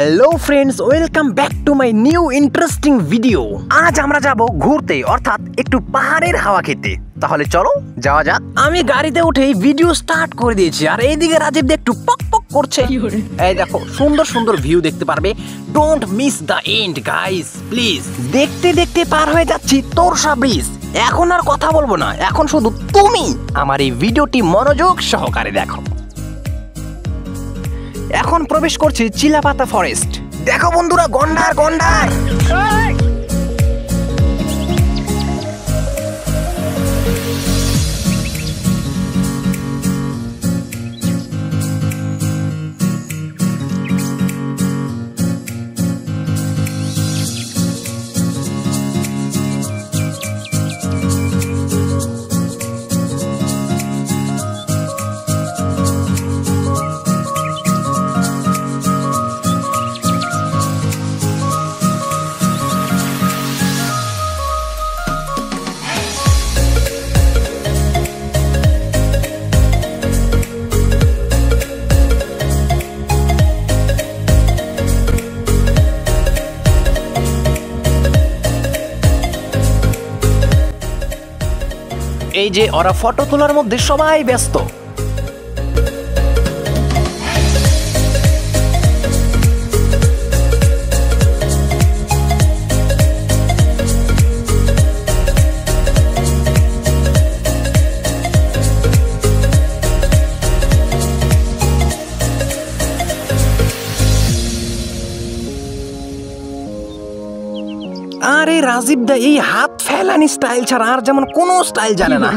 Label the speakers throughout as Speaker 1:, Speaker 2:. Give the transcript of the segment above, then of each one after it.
Speaker 1: Hello friends, welcome back to my new interesting video. আজ আমরা যাব ঘুরতে, অর্থাৎ একটু পাহাড়ের হাওয়া খেতে। তাহলে চলো যাওয়া যাক। আমি গাড়িতে উঠেই ভিডিও স্টার্ট করে দিয়েছি, আর এইদিকে রাজীব একটু পক পক করছে। এই দেখো, সুন্দর সুন্দর ভিউ দেখতে পারবে। Don't miss the end guys, please. দেখতে দেখতে পার হয়ে যাচ্ছি তোরসা ব্রিজ। এখন আর কথা বলবো না, এখন শুধু তুমি আমার এই ভিডিওটি মনোযোগ সহকারে দেখো। এখন প্রবেশ করছি চিলাপাতা ফরেস্ট। দেখো বন্ধুরা, গন্ডার গন্ডার। এই যে ওরা ফটো তোলার মধ্যে সবাই ব্যস্ত। আরে রাজীব দা এই হাত ফেলানি স্টাইল ছাড়া আর যেমন কোনো স্টাইল জানে না।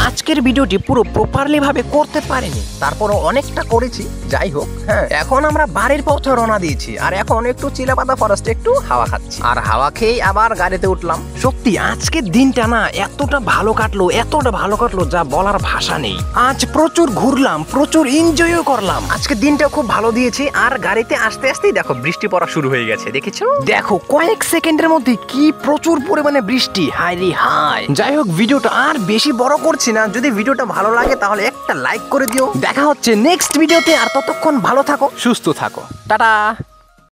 Speaker 1: আজকের ভিডিওটি পুরো প্রপারলি ভাবে করতে পারিনি, তারপরও অনেকটা করেছি। যাই হোক, হ্যাঁ, এখন আমরা বাড়ির পথে রওনা দিয়েছি, আর এখন একটু চিলাপাতা ফরেস্টে একটু হাওয়া খাচ্ছি, আর হাওয়া খেয়ে আবার গাড়িতে উঠলাম। সত্যি আজকের দিনটা না এতটা ভালো কাটলো যা বলার ভাষা নেই। আজ প্রচুর ঘুরলাম, প্রচুর এনজয়ও করলাম। আজকের দিনটা খুব ভালো দিয়েছে, আর গাড়িতে আসতে আসতেই দেখো বৃষ্টি পড়া শুরু হয়ে গেছে। দেখেছো? দেখো কয়েক সেকেন্ডের মধ্যে কি প্রচুর পরিমাণে বৃষ্টি। হাই রে হাই। যাই হোক, ভিডিওটা আর বেশি বড় করছি না। যদি ভিডিওটা ভালো লাগে তাহলে একটা লাইক করে দিও। দেখা হচ্ছে নেক্সট ভিডিওতে, আর ততক্ষণ ভালো থাকো, সুস্থ থাকো। টাটা।